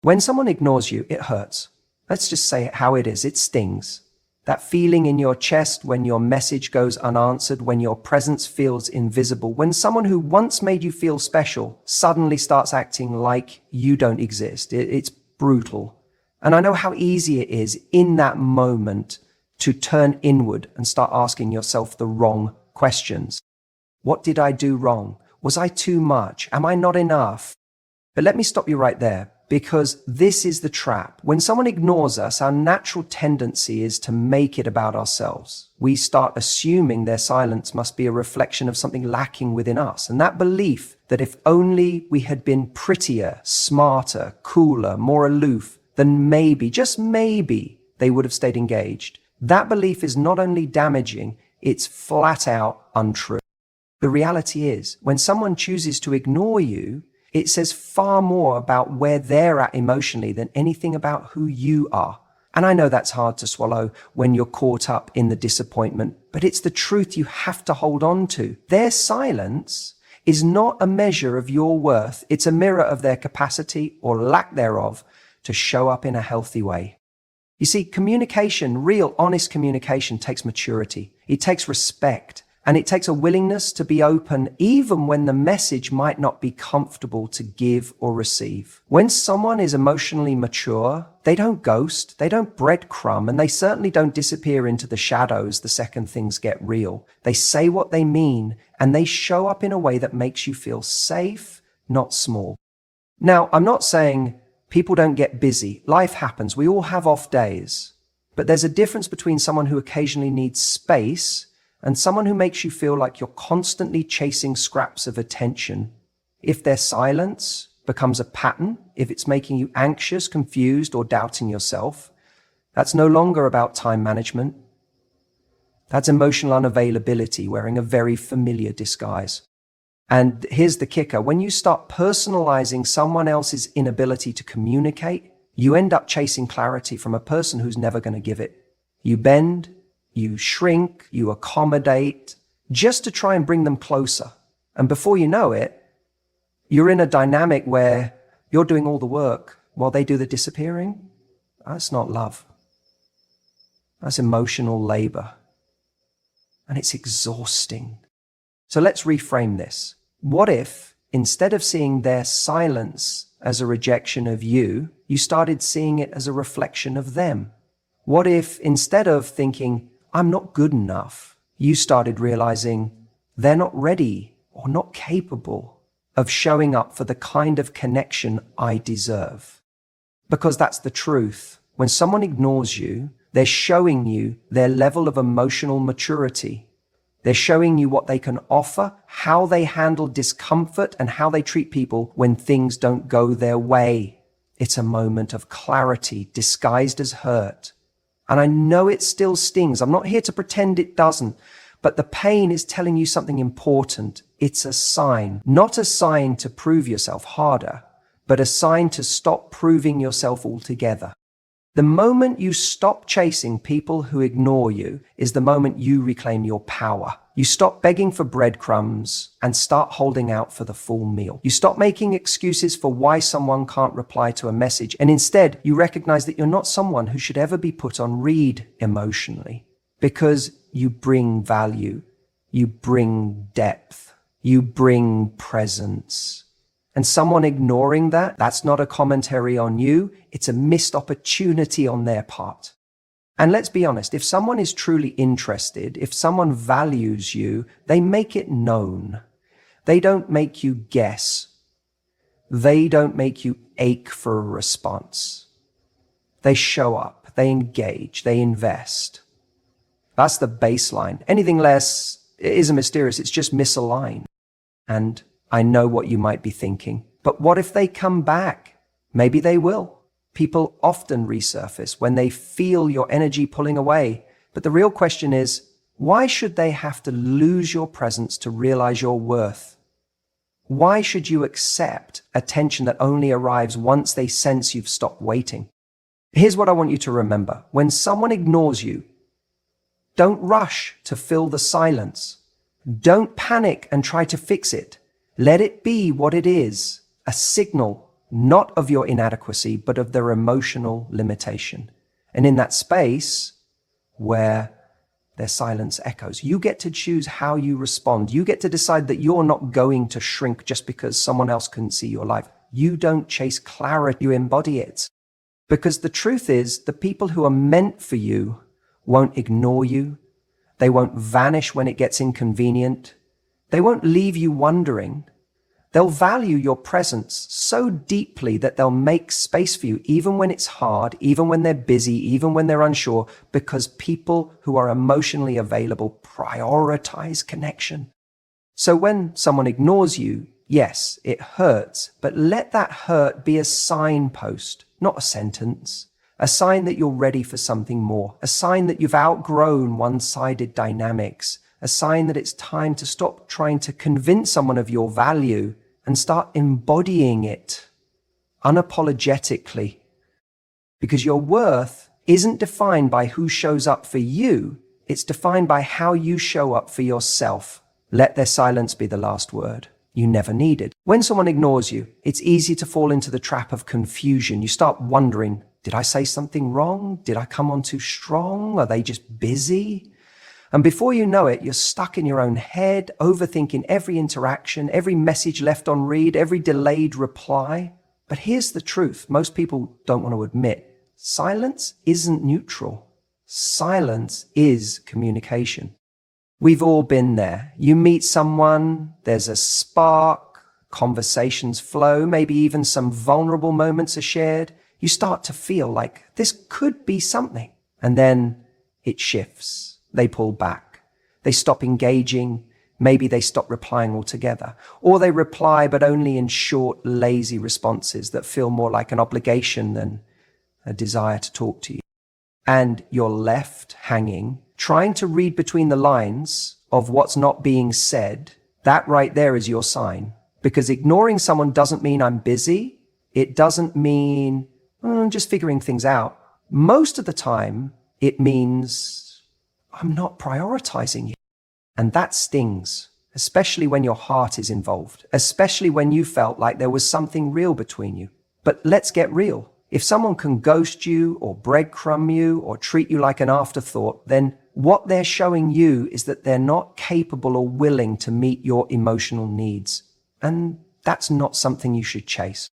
When someone ignores you, it hurts. Let's just say it how it is. It stings. That feeling in your chest when your message goes unanswered, when your presence feels invisible, when someone who once made you feel special suddenly starts acting like you don't exist. It's brutal. And I know how easy it is in that moment to turn inward and start asking yourself the wrong questions. What did I do wrong? Was I too much? Am I not enough? But let me stop you right there, because this is the trap. When someone ignores us, our natural tendency is to make it about ourselves. We start assuming their silence must be a reflection of something lacking within us. And that belief that if only we had been prettier, smarter, cooler, more aloof, then maybe, just maybe, they would have stayed engaged. That belief is not only damaging, it's flat out untrue. The reality is, when someone chooses to ignore you, it says far more about where they're at emotionally than anything about who you are. And I know that's hard to swallow when you're caught up in the disappointment, but it's the truth you have to hold on to. Their silence is not a measure of your worth. It's a mirror of their capacity or lack thereof to show up in a healthy way. You see, communication, real honest communication, takes maturity. It takes respect. And it takes a willingness to be open even when the message might not be comfortable to give or receive. When someone is emotionally mature, they don't ghost, they don't breadcrumb, and they certainly don't disappear into the shadows the second things get real. They say what they mean, and they show up in a way that makes you feel safe, not small. Now, I'm not saying people don't get busy. Life happens. We all have off days. But there's a difference between someone who occasionally needs space and someone who makes you feel like you're constantly chasing scraps of attention. If their silence becomes a pattern, if it's making you anxious, confused, or doubting yourself, that's no longer about time management. That's emotional unavailability wearing a very familiar disguise. And here's the kicker. When you start personalizing someone else's inability to communicate, you end up chasing clarity from a person who's never going to give it. You bend, you shrink, you accommodate, just to try and bring them closer. And before you know it, you're in a dynamic where you're doing all the work while they do the disappearing. That's not love. That's emotional labor. And it's exhausting. So let's reframe this. What if, instead of seeing their silence as a rejection of you, you started seeing it as a reflection of them? What if, instead of thinking, I'm not good enough, you started realizing they're not ready or not capable of showing up for the kind of connection I deserve? Because that's the truth. When someone ignores you, they're showing you their level of emotional maturity. They're showing you what they can offer, how they handle discomfort, and how they treat people when things don't go their way. It's a moment of clarity disguised as hurt. And I know it still stings. I'm not here to pretend it doesn't, but the pain is telling you something important. It's a sign, not a sign to prove yourself harder, but a sign to stop proving yourself altogether. The moment you stop chasing people who ignore you is the moment you reclaim your power. You stop begging for breadcrumbs and start holding out for the full meal. You stop making excuses for why someone can't reply to a message, and instead you recognize that you're not someone who should ever be put on read emotionally, because you bring value, you bring depth, you bring presence. And someone ignoring that, that's not a commentary on you, it's a missed opportunity on their part. And let's be honest, if someone is truly interested, if someone values you, they make it known. They don't make you guess. They don't make you ache for a response. They show up, they engage, they invest. That's the baseline. Anything less isn't mysterious, it's just misaligned. And I know what you might be thinking, but what if they come back? Maybe they will. People often resurface when they feel your energy pulling away. But the real question is, why should they have to lose your presence to realize your worth? Why should you accept attention that only arrives once they sense you've stopped waiting? Here's what I want you to remember. When someone ignores you, don't rush to fill the silence. Don't panic and try to fix it. Let it be what it is, a signal, not of your inadequacy, but of their emotional limitation. And in that space where their silence echoes, you get to choose how you respond. You get to decide that you're not going to shrink just because someone else couldn't see your life. You don't chase clarity, you embody it. Because the truth is, the people who are meant for you won't ignore you. They won't vanish when it gets inconvenient. They won't leave you wondering. They'll value your presence so deeply that they'll make space for you, even when it's hard, even when they're busy, even when they're unsure, because people who are emotionally available prioritize connection. So when someone ignores you, yes, it hurts, but let that hurt be a signpost, not a sentence. A sign that you're ready for something more. A sign that you've outgrown one-sided dynamics. A sign that it's time to stop trying to convince someone of your value and start embodying it unapologetically. Because your worth isn't defined by who shows up for you. It's defined by how you show up for yourself. Let their silence be the last word you never needed. When someone ignores you, it's easy to fall into the trap of confusion. You start wondering, did I say something wrong? Did I come on too strong? Are they just busy? And before you know it, you're stuck in your own head, overthinking every interaction, every message left on read, every delayed reply. But here's the truth most people don't want to admit. Silence isn't neutral. Silence is communication. We've all been there. You meet someone, there's a spark, conversations flow, maybe even some vulnerable moments are shared. You start to feel like this could be something. And then it shifts. They pull back. They stop engaging. Maybe they stop replying altogether. Or they reply, but only in short, lazy responses that feel more like an obligation than a desire to talk to you. And you're left hanging, trying to read between the lines of what's not being said. That right there is your sign. Because ignoring someone doesn't mean I'm busy. It doesn't mean I'm just figuring things out. Most of the time, it means I'm not prioritizing you. And that stings, especially when your heart is involved, especially when you felt like there was something real between you. But let's get real. If someone can ghost you or breadcrumb you or treat you like an afterthought, then what they're showing you is that they're not capable or willing to meet your emotional needs. And that's not something you should chase.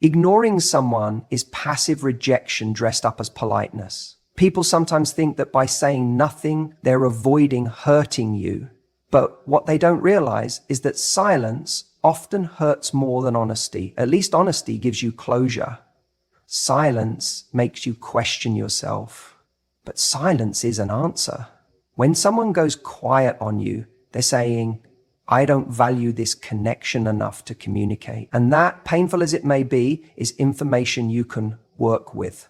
Ignoring someone is passive rejection dressed up as politeness. People sometimes think that by saying nothing, they're avoiding hurting you. But what they don't realize is that silence often hurts more than honesty. At least honesty gives you closure. Silence makes you question yourself. But silence is an answer. When someone goes quiet on you, they're saying, I don't value this connection enough to communicate. And that, painful as it may be, is information you can work with.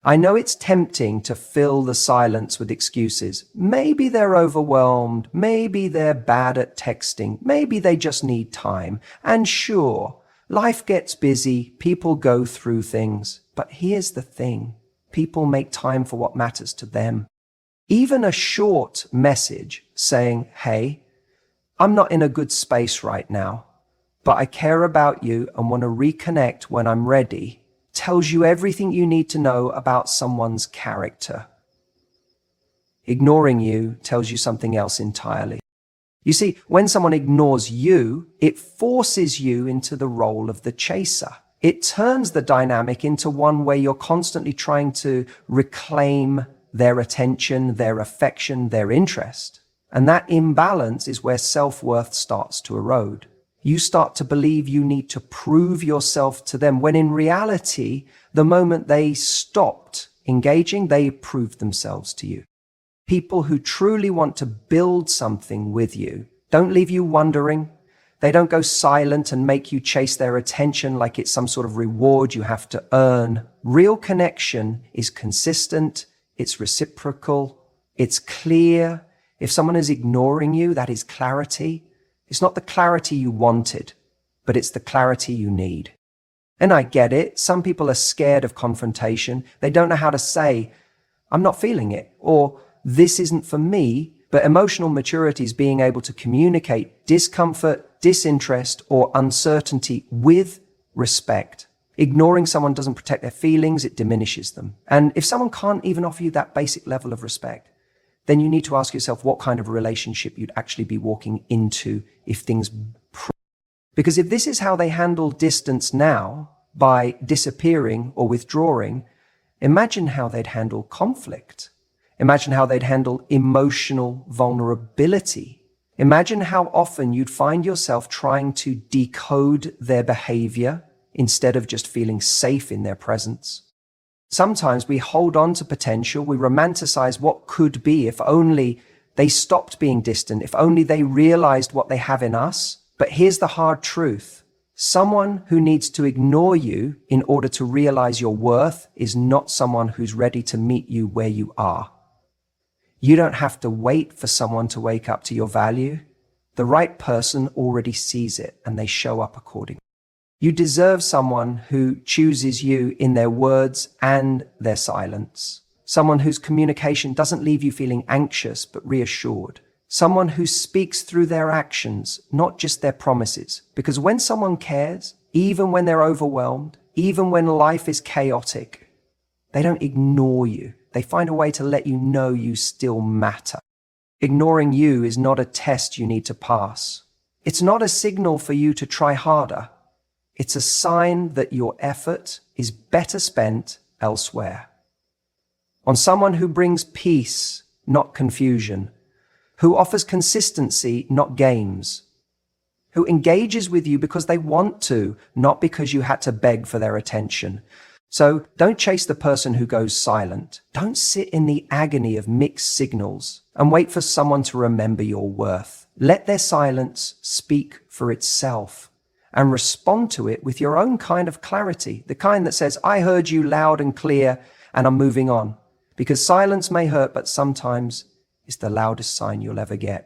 I know it's tempting to fill the silence with excuses. Maybe they're overwhelmed. Maybe they're bad at texting. Maybe they just need time. And sure, life gets busy. People go through things. But here's the thing. People make time for what matters to them. Even a short message saying, hey, I'm not in a good space right now, but I care about you and want to reconnect when I'm ready, tells you everything you need to know about someone's character. Ignoring you tells you something else entirely. You see, when someone ignores you, it forces you into the role of the chaser. It turns the dynamic into one where you're constantly trying to reclaim their attention, their affection, their interest. And that imbalance is where self-worth starts to erode. You start to believe you need to prove yourself to them, when in reality, the moment they stopped engaging, they proved themselves to you. People who truly want to build something with you don't leave you wondering. They don't go silent and make you chase their attention like it's some sort of reward you have to earn. Real connection is consistent, it's reciprocal, it's clear. If someone is ignoring you, that is clarity. It's not the clarity you wanted, but it's the clarity you need. And I get it. Some people are scared of confrontation. They don't know how to say, I'm not feeling it, or this isn't for me. But emotional maturity is being able to communicate discomfort, disinterest, or uncertainty with respect. Ignoring someone doesn't protect their feelings, it diminishes them. And if someone can't even offer you that basic level of respect, then you need to ask yourself what kind of a relationship you'd actually be walking into if things... Because if this is how they handle distance now, by disappearing or withdrawing, imagine how they'd handle conflict. Imagine how they'd handle emotional vulnerability. Imagine how often you'd find yourself trying to decode their behavior instead of just feeling safe in their presence. Sometimes we hold on to potential, we romanticize what could be if only they stopped being distant, if only they realized what they have in us. But here's the hard truth. Someone who needs to ignore you in order to realize your worth is not someone who's ready to meet you where you are. You don't have to wait for someone to wake up to your value. The right person already sees it and they show up accordingly. You deserve someone who chooses you in their words and their silence. Someone whose communication doesn't leave you feeling anxious but reassured. Someone who speaks through their actions, not just their promises. Because when someone cares, even when they're overwhelmed, even when life is chaotic, they don't ignore you. They find a way to let you know you still matter. Ignoring you is not a test you need to pass. It's not a signal for you to try harder. It's a sign that your effort is better spent elsewhere. On someone who brings peace, not confusion, who offers consistency, not games, who engages with you because they want to, not because you had to beg for their attention. So don't chase the person who goes silent. Don't sit in the agony of mixed signals and wait for someone to remember your worth. Let their silence speak for itself and respond to it with your own kind of clarity, the kind that says, I heard you loud and clear and I'm moving on. Because silence may hurt, but sometimes it's the loudest sign you'll ever get.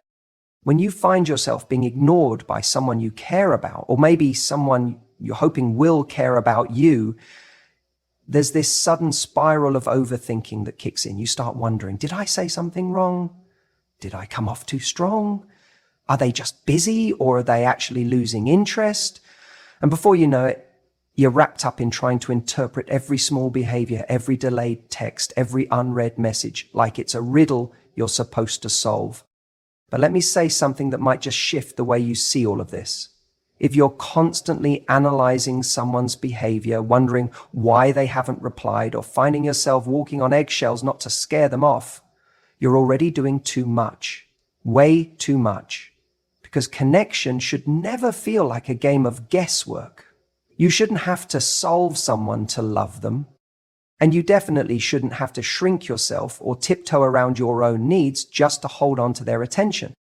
When you find yourself being ignored by someone you care about, or maybe someone you're hoping will care about you, there's this sudden spiral of overthinking that kicks in. You start wondering, did I say something wrong? Did I come off too strong? Are they just busy, or are they actually losing interest? And before you know it, you're wrapped up in trying to interpret every small behavior, every delayed text, every unread message, like it's a riddle you're supposed to solve. But let me say something that might just shift the way you see all of this. If you're constantly analyzing someone's behavior, wondering why they haven't replied, or finding yourself walking on eggshells not to scare them off, you're already doing too much, way too much. Because connection should never feel like a game of guesswork. You shouldn't have to solve someone to love them. And you definitely shouldn't have to shrink yourself or tiptoe around your own needs just to hold on to their attention.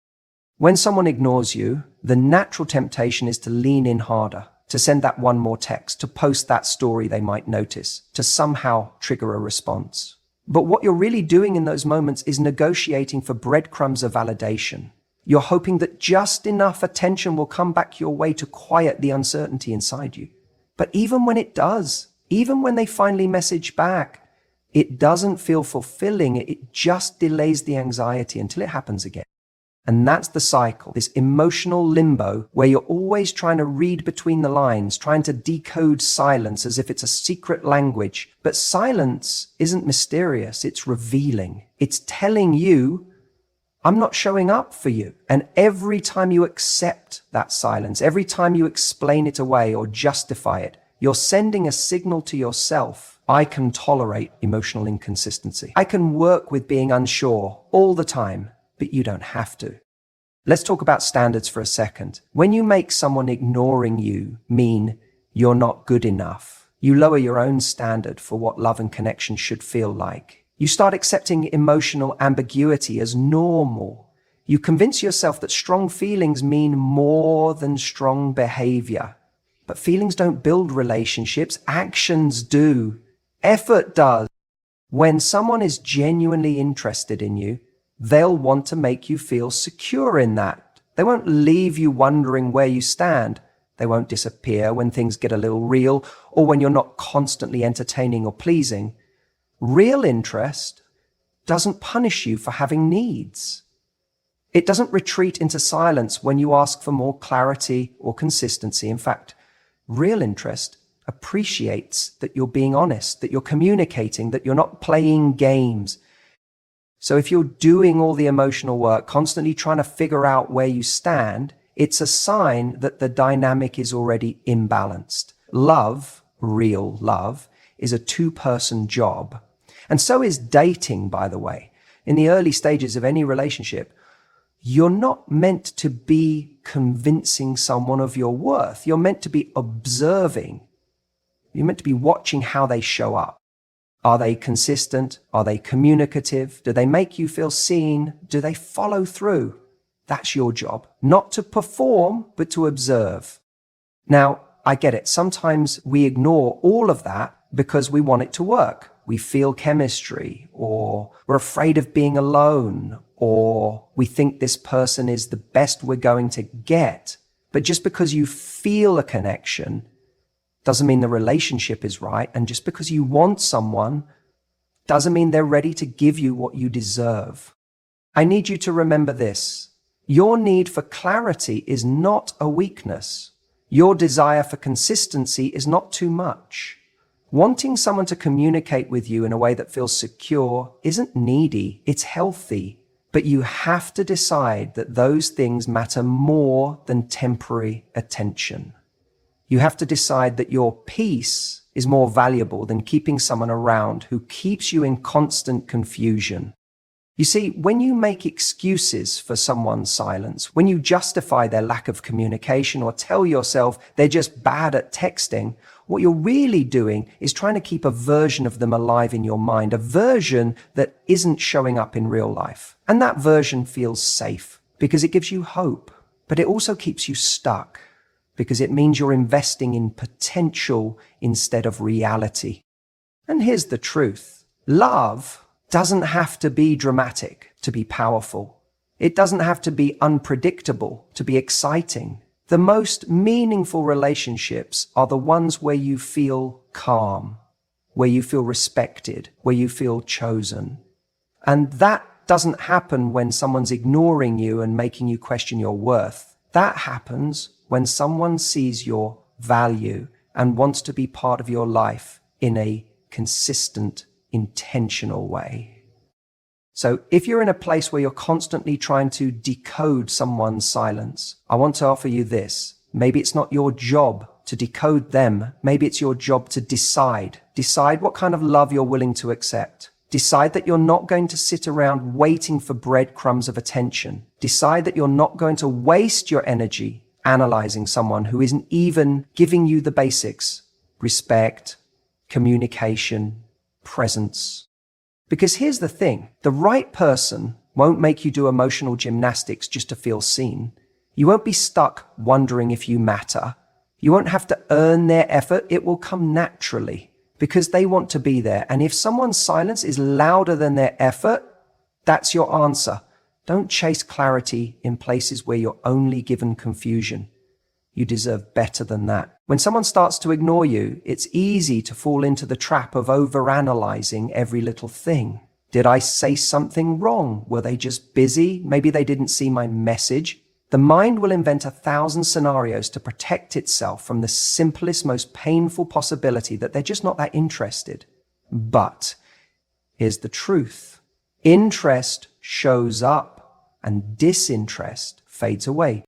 When someone ignores you, the natural temptation is to lean in harder, to send that one more text, to post that story they might notice, to somehow trigger a response. But what you're really doing in those moments is negotiating for breadcrumbs of validation. You're hoping that just enough attention will come back your way to quiet the uncertainty inside you. But even when it does, even when they finally message back, it doesn't feel fulfilling. It just delays the anxiety until it happens again. And that's the cycle, this emotional limbo where you're always trying to read between the lines, trying to decode silence as if it's a secret language. But silence isn't mysterious, it's revealing. It's telling you, I'm not showing up for you. And every time you accept that silence, every time you explain it away or justify it, you're sending a signal to yourself. I can tolerate emotional inconsistency. I can work with being unsure all the time, but you don't have to. Let's talk about standards for a second. When you make someone ignoring you mean you're not good enough, you lower your own standard for what love and connection should feel like. You start accepting emotional ambiguity as normal. You convince yourself that strong feelings mean more than strong behavior. But feelings don't build relationships, actions do. Effort does. When someone is genuinely interested in you, they'll want to make you feel secure in that. They won't leave you wondering where you stand. They won't disappear when things get a little real or when you're not constantly entertaining or pleasing. Real interest doesn't punish you for having needs. It doesn't retreat into silence when you ask for more clarity or consistency. In fact, Real interest appreciates that you're being honest, that you're communicating, that you're not playing games. So if you're doing all the emotional work, constantly trying to figure out where you stand, it's a sign that the dynamic is already imbalanced. Love, real love, is a two-person job. And so is dating, by the way. In the early stages of any relationship, you're not meant to be convincing someone of your worth. You're meant to be observing. You're meant to be watching how they show up. Are they consistent? Are they communicative? Do they make you feel seen? Do they follow through? That's your job. Not to perform, but to observe. Now, I get it. Sometimes we ignore all of that because we want it to work. We feel chemistry, or we're afraid of being alone, or we think this person is the best we're going to get. But just because you feel a connection doesn't mean the relationship is right. And just because you want someone doesn't mean they're ready to give you what you deserve. I need you to remember this. Your need for clarity is not a weakness. Your desire for consistency is not too much. Wanting someone to communicate with you in a way that feels secure isn't needy, it's healthy. But you have to decide that those things matter more than temporary attention. You have to decide that your peace is more valuable than keeping someone around who keeps you in constant confusion. You see, when you make excuses for someone's silence, when you justify their lack of communication or tell yourself they're just bad at texting, what you're really doing is trying to keep a version of them alive in your mind, a version that isn't showing up in real life. And that version feels safe because it gives you hope, but it also keeps you stuck because it means you're investing in potential instead of reality. And here's the truth. Love doesn't have to be dramatic to be powerful. It doesn't have to be unpredictable to be exciting. The most meaningful relationships are the ones where you feel calm, where you feel respected, where you feel chosen. And that doesn't happen when someone's ignoring you and making you question your worth. That happens when someone sees your value and wants to be part of your life in a consistent, intentional way. So if you're in a place where you're constantly trying to decode someone's silence, I want to offer you this. Maybe it's not your job to decode them. Maybe it's your job to decide. Decide what kind of love you're willing to accept. Decide that you're not going to sit around waiting for breadcrumbs of attention. Decide that you're not going to waste your energy analyzing someone who isn't even giving you the basics: respect, communication, presence. Because here's the thing, the right person won't make you do emotional gymnastics just to feel seen. You won't be stuck wondering if you matter. You won't have to earn their effort. It will come naturally because they want to be there. And if someone's silence is louder than their effort, that's your answer. Don't chase clarity in places where you're only given confusion. You deserve better than that. When someone starts to ignore you, it's easy to fall into the trap of overanalyzing every little thing. Did I say something wrong? Were they just busy? Maybe they didn't see my message. The mind will invent 1,000 scenarios to protect itself from the simplest, most painful possibility that they're just not that interested. But here's the truth. Interest shows up and disinterest fades away.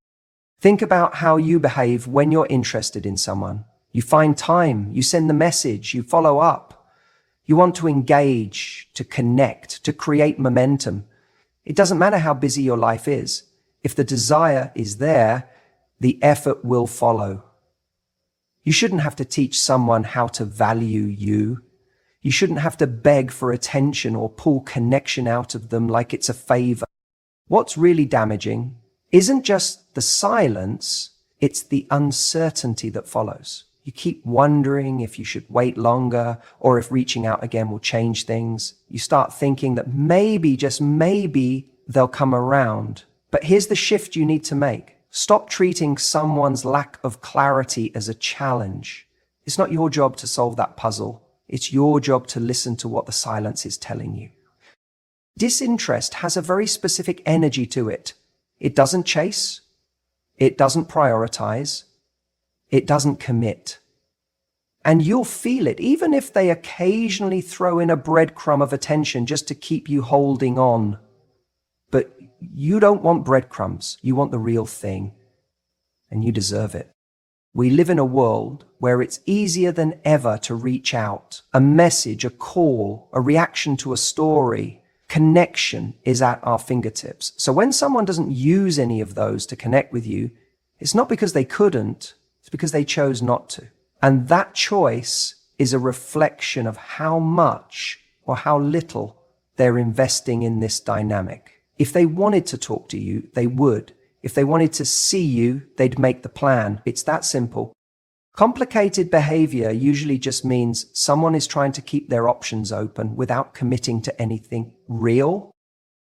Think about how you behave when you're interested in someone. You find time, you send the message, you follow up. You want to engage, to connect, to create momentum. It doesn't matter how busy your life is. If the desire is there, the effort will follow. You shouldn't have to teach someone how to value you. You shouldn't have to beg for attention or pull connection out of them like it's a favor. What's really damaging isn't just the silence, it's the uncertainty that follows. You keep wondering if you should wait longer or if reaching out again will change things. You start thinking that maybe, just maybe, they'll come around. But here's the shift you need to make. Stop treating someone's lack of clarity as a challenge. It's not your job to solve that puzzle. It's your job to listen to what the silence is telling you. Disinterest has a very specific energy to it. It doesn't chase. It doesn't prioritize. It doesn't commit. And you'll feel it, even if they occasionally throw in a breadcrumb of attention just to keep you holding on. But you don't want breadcrumbs. You want the real thing. And you deserve it. We live in a world where it's easier than ever to reach out. A message, a call, a reaction to a story. Connection is at our fingertips. So when someone doesn't use any of those to connect with you, it's not because they couldn't, it's because they chose not to. And that choice is a reflection of how much or how little they're investing in this dynamic. If they wanted to talk to you, they would. If they wanted to see you, they'd make the plan. It's that simple. Complicated behavior usually just means someone is trying to keep their options open without committing to anything real.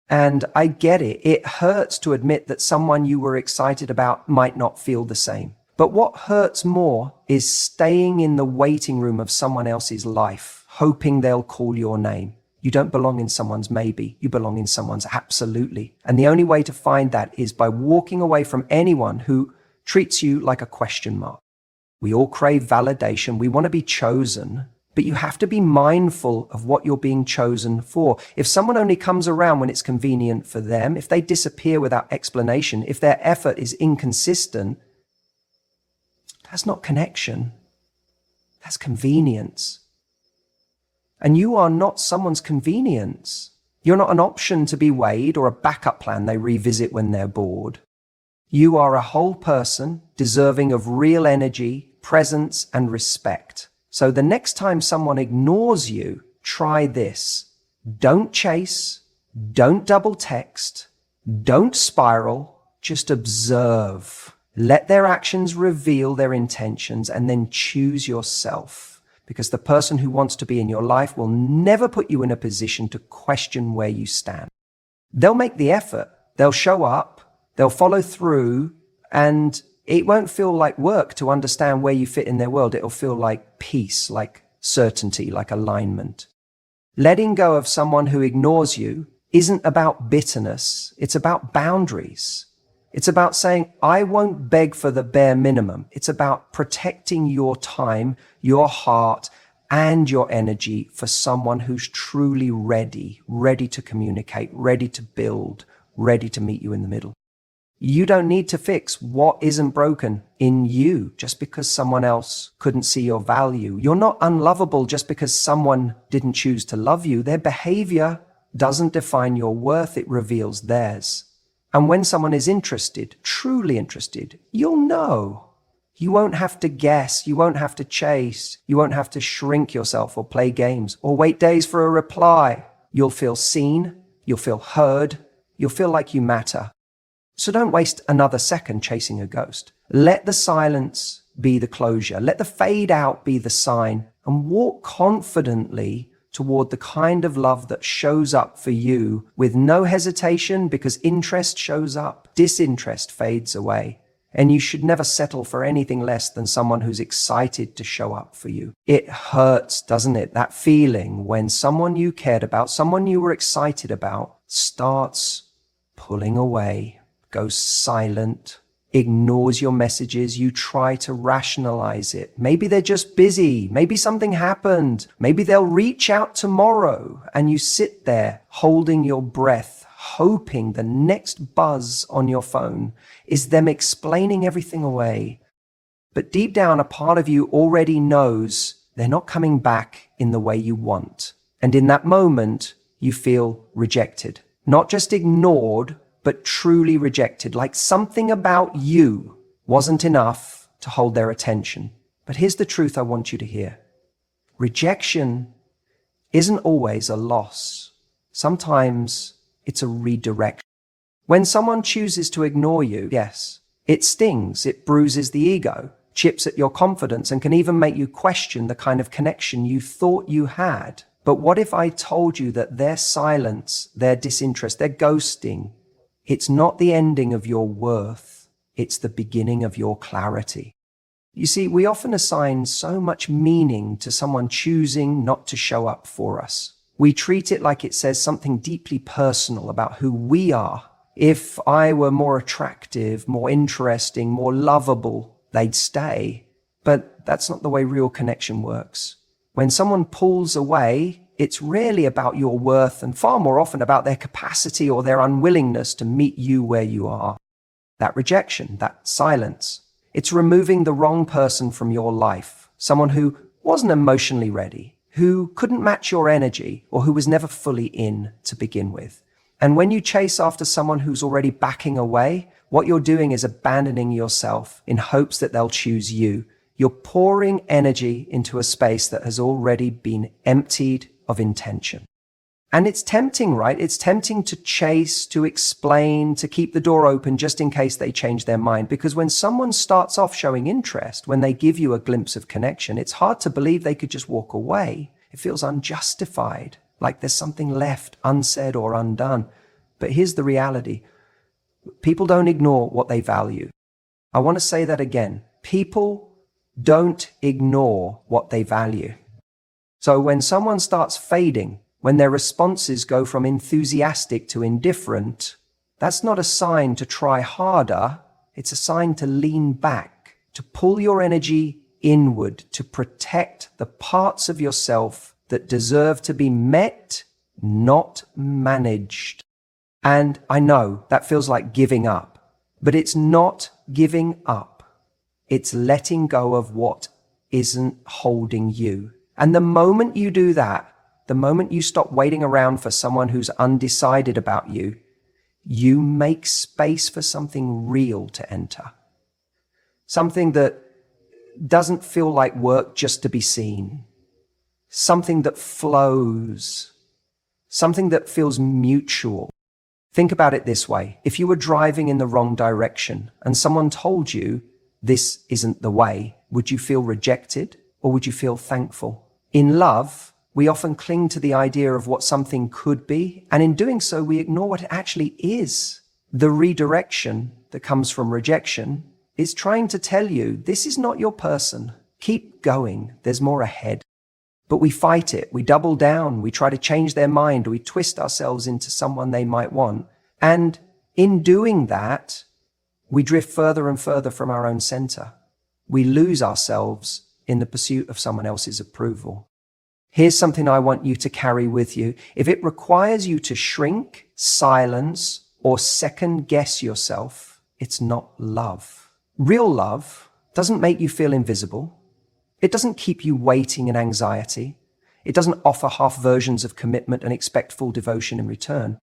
And I get it. It hurts to admit that someone you were excited about might not feel the same. But what hurts more is staying in the waiting room of someone else's life, hoping they'll call your name. You don't belong in someone's maybe, you belong in someone's absolutely. And the only way to find that is by walking away from anyone who treats you like a question mark. We all crave validation, we want to be chosen, but you have to be mindful of what you're being chosen for. If someone only comes around when it's convenient for them, if they disappear without explanation, if their effort is inconsistent, that's not connection. That's convenience. And you are not someone's convenience. You're not an option to be weighed or a backup plan they revisit when they're bored. You are a whole person deserving of real energy, presence, and respect. So the next time someone ignores you, try this. Don't chase, don't double text, don't spiral, just observe. Let their actions reveal their intentions and then choose yourself. Because the person who wants to be in your life will never put you in a position to question where you stand. They'll make the effort, they'll show up, they'll follow through, and it won't feel like work to understand where you fit in their world. It'll feel like peace, like certainty, like alignment. Letting go of someone who ignores you isn't about bitterness, it's about boundaries. It's about saying, I won't beg for the bare minimum. It's about protecting your time, your heart, and your energy for someone who's truly ready to communicate, ready to build, ready to meet you in the middle. You don't need to fix what isn't broken in you just because someone else couldn't see your value. You're not unlovable just because someone didn't choose to love you. Their behavior doesn't define your worth, it reveals theirs. And when someone is interested, truly interested, you'll know. You won't have to guess, you won't have to chase, you won't have to shrink yourself or play games or wait days for a reply. You'll feel seen, you'll feel heard, you'll feel like you matter. So don't waste another second chasing a ghost. Let the silence be the closure. Let the fade out be the sign, and walk confidently toward the kind of love that shows up for you with no hesitation, because interest shows up, disinterest fades away. And you should never settle for anything less than someone who's excited to show up for you. It hurts, doesn't it? That feeling when someone you cared about, someone you were excited about, starts pulling away, goes silent, ignores your messages. You try to rationalize it. Maybe they're just busy. Maybe something happened. Maybe they'll reach out tomorrow. And you sit there holding your breath, hoping the next buzz on your phone is them explaining everything away. But deep down, a part of you already knows they're not coming back in the way you want. And in that moment, you feel rejected. Not just ignored, but truly rejected, like something about you wasn't enough to hold their attention. But here's the truth I want you to hear. Rejection isn't always a loss. Sometimes it's a redirection. When someone chooses to ignore you, yes, it stings, it bruises the ego, chips at your confidence, and can even make you question the kind of connection you thought you had. But what if I told you that their silence, their disinterest, their ghosting, it's not the ending of your worth, it's the beginning of your clarity. You see, we often assign so much meaning to someone choosing not to show up for us. We treat it like it says something deeply personal about who we are. If I were more attractive, more interesting, more lovable, they'd stay. But that's not the way real connection works. When someone pulls away, it's rarely about your worth and far more often about their capacity or their unwillingness to meet you where you are. That rejection, that silence, it's removing the wrong person from your life, someone who wasn't emotionally ready, who couldn't match your energy, or who was never fully in to begin with. And when you chase after someone who's already backing away, what you're doing is abandoning yourself in hopes that they'll choose you. You're pouring energy into a space that has already been emptied of intention. And it's tempting, right? It's tempting to chase, to explain, to keep the door open just in case they change their mind. Because when someone starts off showing interest, when they give you a glimpse of connection, it's hard to believe they could just walk away. It feels unjustified, like there's something left unsaid or undone. But here's the reality. People don't ignore what they value. I want to say that again. People don't ignore what they value. So when someone starts fading, when their responses go from enthusiastic to indifferent, that's not a sign to try harder. It's a sign to lean back, to pull your energy inward, to protect the parts of yourself that deserve to be met, not managed. And I know that feels like giving up, but it's not giving up. It's letting go of what isn't holding you. And the moment you do that, the moment you stop waiting around for someone who's undecided about you, you make space for something real to enter. Something that doesn't feel like work just to be seen. Something that flows. Something that feels mutual. Think about it this way. If you were driving in the wrong direction and someone told you this isn't the way, would you feel rejected or would you feel thankful? In love, we often cling to the idea of what something could be, and in doing so, we ignore what it actually is. The redirection that comes from rejection is trying to tell you, this is not your person. Keep going. There's more ahead. But we fight it. We double down. We try to change their mind. We twist ourselves into someone they might want. And in doing that, we drift further and further from our own center. We lose ourselves in the pursuit of someone else's approval. Here's something I want you to carry with you. If it requires you to shrink, silence, or second guess yourself, it's not love. Real love doesn't make you feel invisible. It doesn't keep you waiting in anxiety. It doesn't offer half versions of commitment and expect full devotion in return.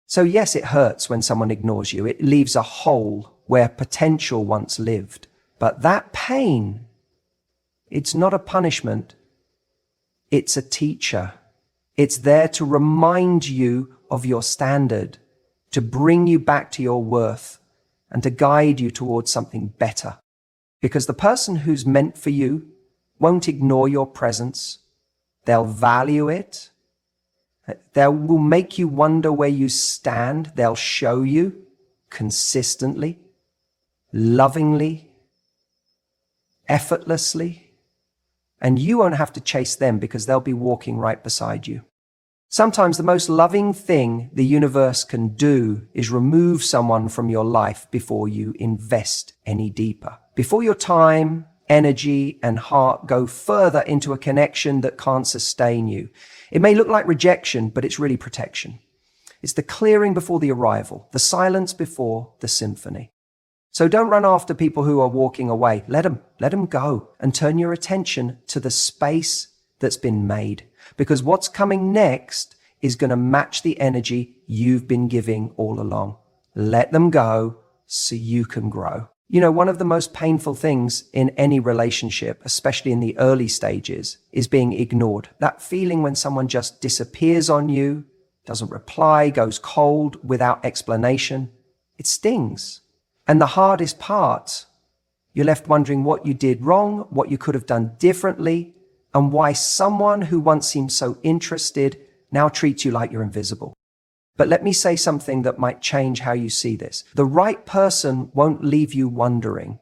So yes, it hurts when someone ignores you. It leaves a hole where potential once lived. But that pain, it's not a punishment. It's a teacher. It's there to remind you of your standard, to bring you back to your worth, and to guide you towards something better. Because the person who's meant for you won't ignore your presence. They'll value it. They will make you wonder where you stand. They'll show you consistently, lovingly, effortlessly. And you won't have to chase them because they'll be walking right beside you. Sometimes the most loving thing the universe can do is remove someone from your life before you invest any deeper. Before your time, energy, and heart go further into a connection that can't sustain you. It may look like rejection, but it's really protection. It's the clearing before the arrival, the silence before the symphony. So don't run after people who are walking away. Let them go and turn your attention to the space that's been made. Because what's coming next is going to match the energy you've been giving all along. Let them go so you can grow. You know, one of the most painful things in any relationship, especially in the early stages, is being ignored. That feeling when someone just disappears on you, doesn't reply, goes cold without explanation. It stings. And the hardest part, you're left wondering what you did wrong, what you could have done differently, and why someone who once seemed so interested now treats you like you're invisible. But let me say something that might change how you see this. The right person won't leave you wondering.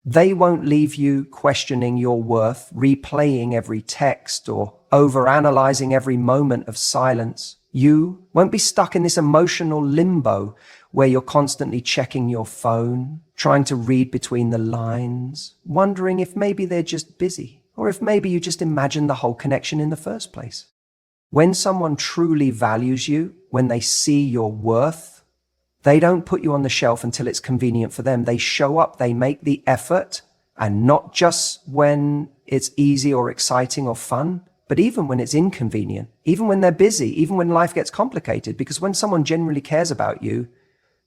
They won't leave you questioning your worth, replaying every text, or overanalyzing every moment of silence. You won't be stuck in this emotional limbo where you're constantly checking your phone, trying to read between the lines, wondering if maybe they're just busy, or if maybe you just imagined the whole connection in the first place. When someone truly values you, when they see your worth, they don't put you on the shelf until it's convenient for them. They show up, they make the effort, and not just when it's easy or exciting or fun, but even when it's inconvenient, even when they're busy, even when life gets complicated. Because when someone genuinely cares about you,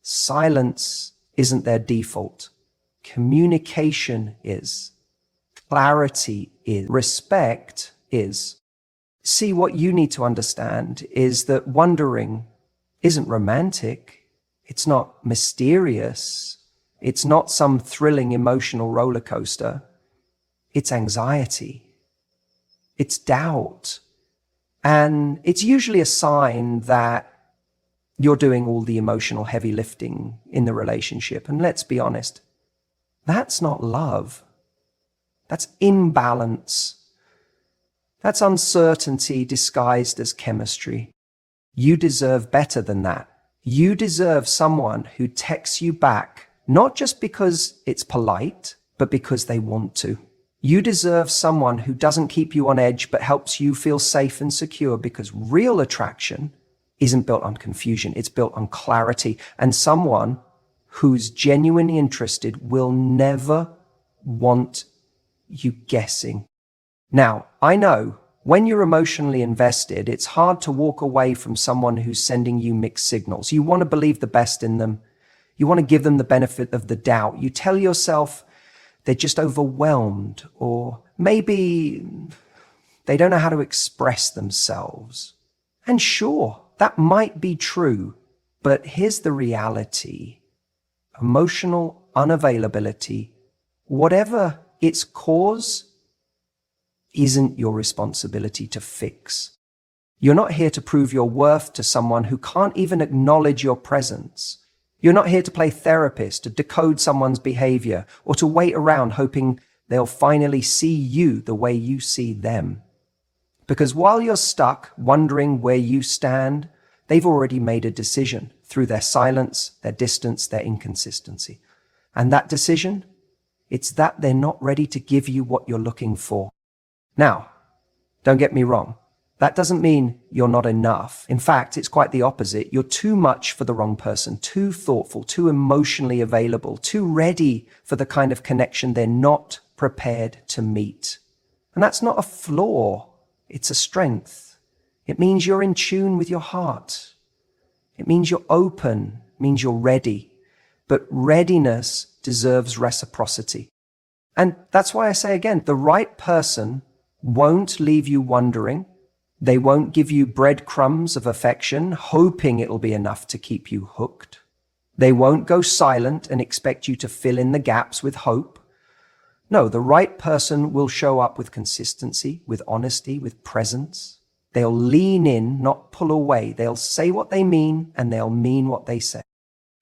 silence isn't their default. Communication is. Clarity is. Respect is. See, what you need to understand is that wondering isn't romantic. It's not mysterious. It's not some thrilling emotional roller coaster. It's anxiety. It's doubt. And it's usually a sign that you're doing all the emotional heavy lifting in the relationship. And let's be honest, that's not love. That's imbalance. That's uncertainty disguised as chemistry. You deserve better than that. You deserve someone who texts you back, not just because it's polite, but because they want to. You deserve someone who doesn't keep you on edge, but helps you feel safe and secure, because real attraction isn't built on confusion. It's built on clarity. And someone who's genuinely interested will never want you guessing. Now, I know when you're emotionally invested, it's hard to walk away from someone who's sending you mixed signals. You want to believe the best in them. You want to give them the benefit of the doubt. You tell yourself they're just overwhelmed, or maybe they don't know how to express themselves. And sure, that might be true, but here's the reality. Emotional unavailability, whatever its cause, isn't your responsibility to fix. You're not here to prove your worth to someone who can't even acknowledge your presence. You're not here to play therapist, to decode someone's behavior, or to wait around hoping they'll finally see you the way you see them. Because while you're stuck wondering where you stand, they've already made a decision through their silence, their distance, their inconsistency. And that decision, it's that they're not ready to give you what you're looking for. Now, don't get me wrong. That doesn't mean you're not enough. In fact, it's quite the opposite. You're too much for the wrong person, too thoughtful, too emotionally available, too ready for the kind of connection they're not prepared to meet. And that's not a flaw. It's a strength. It means you're in tune with your heart. It means you're open. It means you're ready. But readiness deserves reciprocity. And that's why I say again, the right person won't leave you wondering. They won't give you breadcrumbs of affection, hoping it'll be enough to keep you hooked. They won't go silent and expect you to fill in the gaps with hope. No, the right person will show up with consistency, with honesty, with presence. They'll lean in, not pull away. They'll say what they mean, and they'll mean what they say.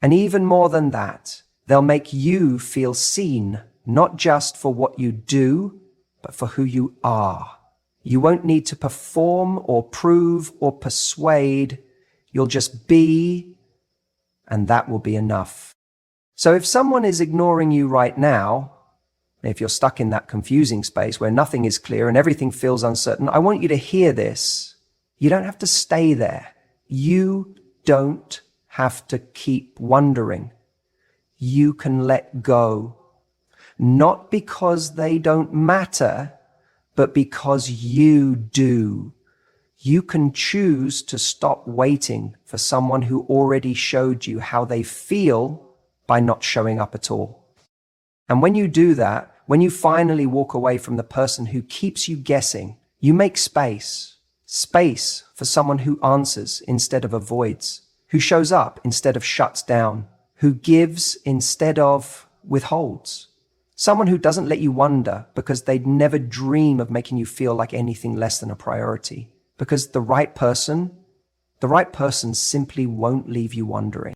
And even more than that, they'll make you feel seen, not just for what you do, but for who you are. You won't need to perform or prove or persuade. You'll just be, and that will be enough. So if someone is ignoring you right now, if you're stuck in that confusing space where nothing is clear and everything feels uncertain, I want you to hear this. You don't have to stay there. You don't have to keep wondering. You can let go. Not because they don't matter, but because you do. You can choose to stop waiting for someone who already showed you how they feel by not showing up at all. And when you do that, when you finally walk away from the person who keeps you guessing, you make space. Space for someone who answers instead of avoids, who shows up instead of shuts down, who gives instead of withholds. Someone who doesn't let you wonder because they'd never dream of making you feel like anything less than a priority. Because the right person simply won't leave you wondering.